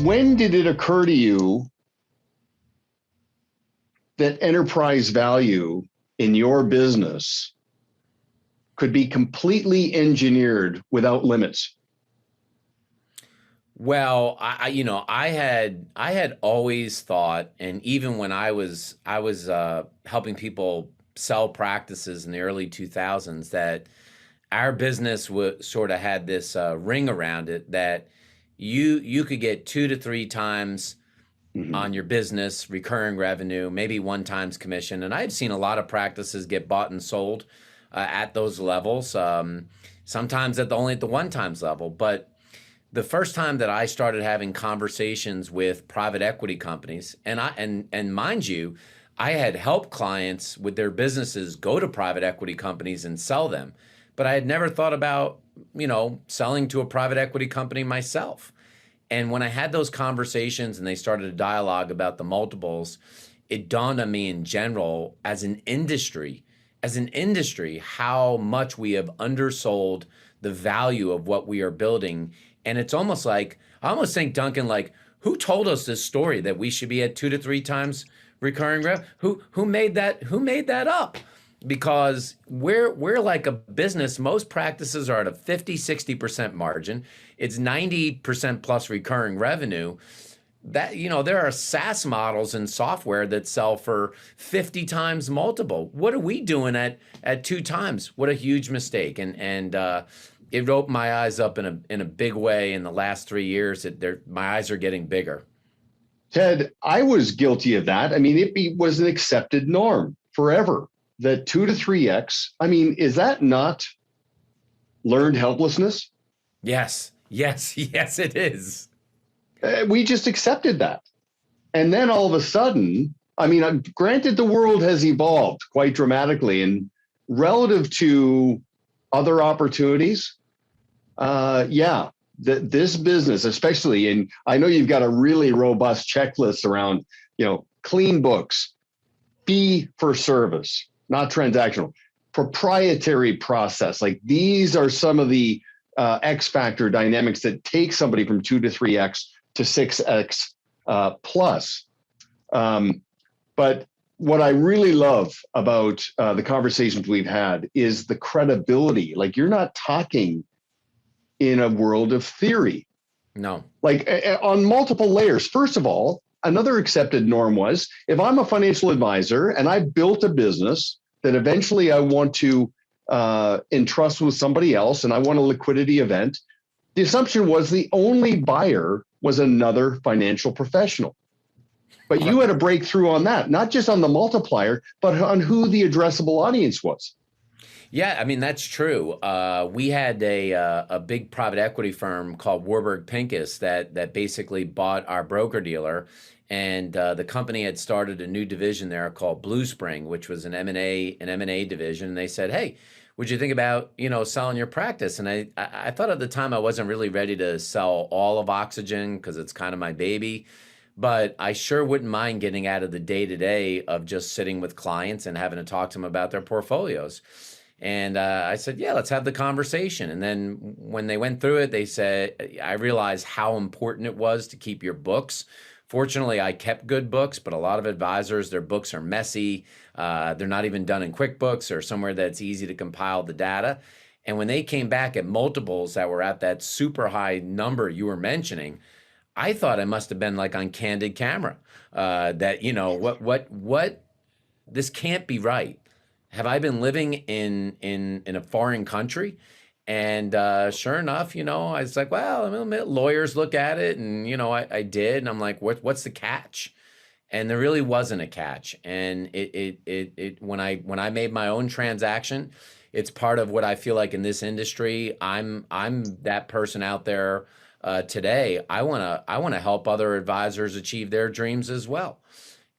when did it occur to you that enterprise value in your business could be completely engineered without limits? Well, I had always thought, and even when I was helping people sell practices in the early 2000s, that our business sort of had this ring around it that you could get 2 to 3 times Mhm. on your business recurring revenue, maybe 1 times commission. And I've seen a lot of practices get bought and sold at those levels. Sometimes only at the 1 times level, but the first time that I started having conversations with private equity companies, and mind you, I had helped clients with their businesses go to private equity companies and sell them, but I had never thought about, selling to a private equity company myself. And when I had those conversations and they started a dialogue about the multiples, it dawned on me in general as an industry, how much we have undersold the value of what we are building. And it's almost like, I almost think, Duncan, like, who told us this story that we should be at 2 to 3 times recurring rev? Who made that up? Because we're like a business. Most practices are at a 50-60% margin. It's 90% plus recurring revenue. That, there are SaaS models and software that sell for 50 times multiple. What are we doing at 2 times? What a huge mistake. And it opened my eyes up in a big way in the last 3 years. My eyes are getting bigger. Ted, I was guilty of that. I mean, was an accepted norm forever that 2 to 3x. I mean, is that not learned helplessness? Yes, yes, yes, it is. We just accepted that. And then all of a sudden, I mean, granted, the world has evolved quite dramatically, and relative to other opportunities, this business, especially, and I know you've got a really robust checklist around, clean books, fee for service, not transactional, proprietary process. Like, these are some of the X factor dynamics that take somebody from 2 to 3x to 6x plus. But what I really love about the conversations we've had is the credibility. Like, you're not talking in a world of theory. No. Like, on multiple layers. First of all, another accepted norm was, if I'm a financial advisor and I built a business that eventually I want to entrust with somebody else and I want a liquidity event, the assumption was the only buyer was another financial professional. But you had a breakthrough on that, not just on the multiplier, but on who the addressable audience was. Yeah, I mean, that's true. We had a big private equity firm called Warburg Pincus that basically bought our broker dealer, and the company had started a new division there called Blue Spring, which was an M&A division. And they said, "Hey, would you think about selling your practice?" And I thought at the time I wasn't really ready to sell all of Oxygen because it's kind of my baby. But I sure wouldn't mind getting out of the day-to-day of just sitting with clients and having to talk to them about their portfolios. And I said, yeah, let's have the conversation. And then when they went through it, they said, I realized how important it was to keep your books. Fortunately, I kept good books, but a lot of advisors, their books are messy. They're not even done in QuickBooks or somewhere that's easy to compile the data. And when they came back at multiples that were at that super high number you were mentioning, I thought I must have been like on candid camera. What, this can't be right. Have I been living in a foreign country? And sure enough, I was like, well, lawyers look at it, and I did, and I'm like, what's the catch? And there really wasn't a catch. And when I made my own transaction, it's part of what I feel like in this industry. I'm that person out there today. I wanna help other advisors achieve their dreams as well.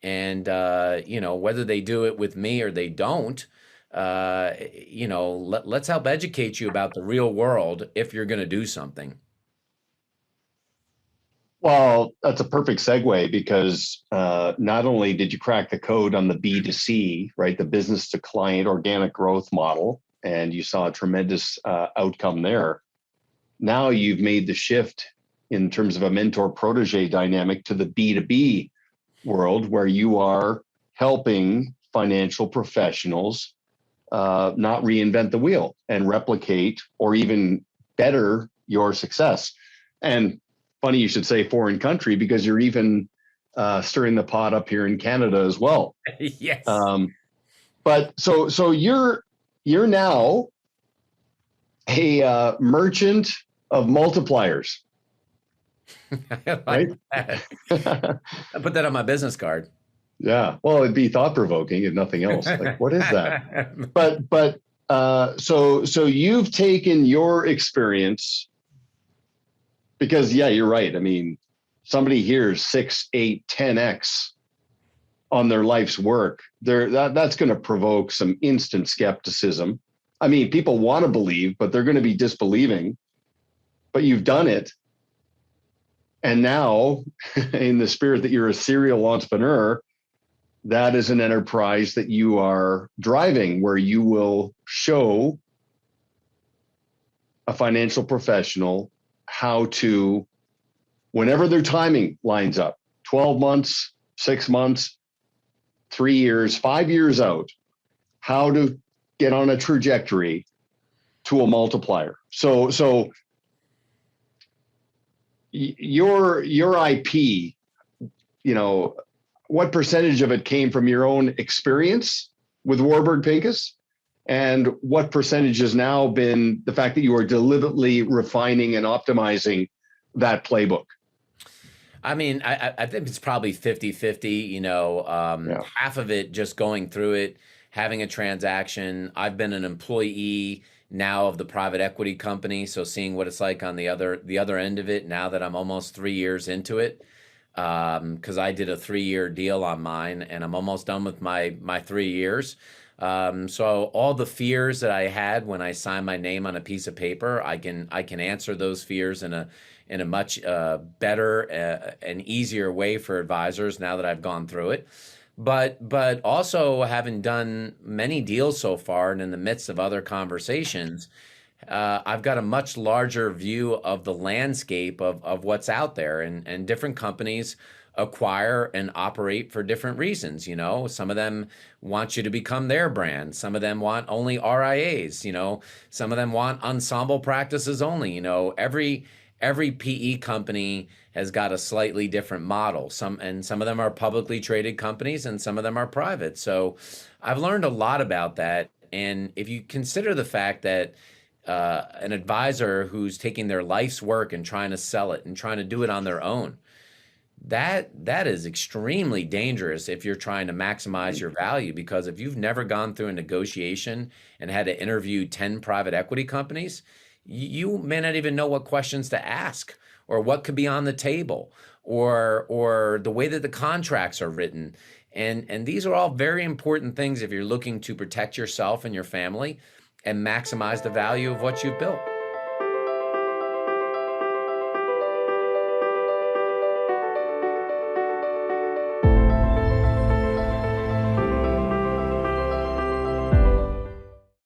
And whether they do it with me or they don't, let's help educate you about the real world if you're going to do something. Well, that's a perfect segue, because not only did you crack the code on the B2C, right, the business to client organic growth model, and you saw a tremendous outcome there. Now you've made the shift in terms of a mentor protege dynamic to the B2B world, where you are helping financial professionals not reinvent the wheel and replicate or even better your success. And funny you should say foreign country, because you're even stirring the pot up here in Canada as well. Yes. But so you're now a merchant of multipliers, I like right? that. I put that on my business card. Yeah. Well, it'd be thought provoking if nothing else. Like, what is that? But so you've taken your experience, because yeah, you're right. I mean, somebody hears 6, 8, 10x on their life's work, that's going to provoke some instant skepticism. I mean, people want to believe, but they're going to be disbelieving. But you've done it. And now, in the spirit that you're a serial entrepreneur, that is an enterprise that you are driving, where you will show a financial professional how to, whenever their timing lines up, 12 months, 6 months, 3 years, 5 years out, how to get on a trajectory to a multiplier. So your IP, what percentage of it came from your own experience with Warburg Pincus, and what percentage has now been the fact that you are deliberately refining and optimizing that playbook? I mean, I think it's probably 50-50, half of it just going through it, having a transaction. I've been an employee now of the private equity company, so seeing what it's like on the other end of it now that I'm almost 3 years into it. Because I did a 3-year deal on mine, and I'm almost done with my 3 years. So all the fears that I had when I signed my name on a piece of paper, I can answer those fears in a much better and easier way for advisors now that I've gone through it. But also, having done many deals so far and in the midst of other conversations, I've got a much larger view of the landscape of what's out there, and different companies acquire and operate for different reasons. Some of them want you to become their brand. Some of them want only RIAs. Some of them want ensemble practices only. Every PE company has got a slightly different model. Some of them are publicly traded companies, and some of them are private. So I've learned a lot about that. And if you consider the fact that an advisor who's taking their life's work and trying to sell it and trying to do it on their own, that is extremely dangerous if you're trying to maximize your value. Because if you've never gone through a negotiation and had to interview 10 private equity companies, you may not even know what questions to ask, or what could be on the table, or the way that the contracts are written. And these are all very important things if you're looking to protect yourself and your family and maximize the value of what you've built.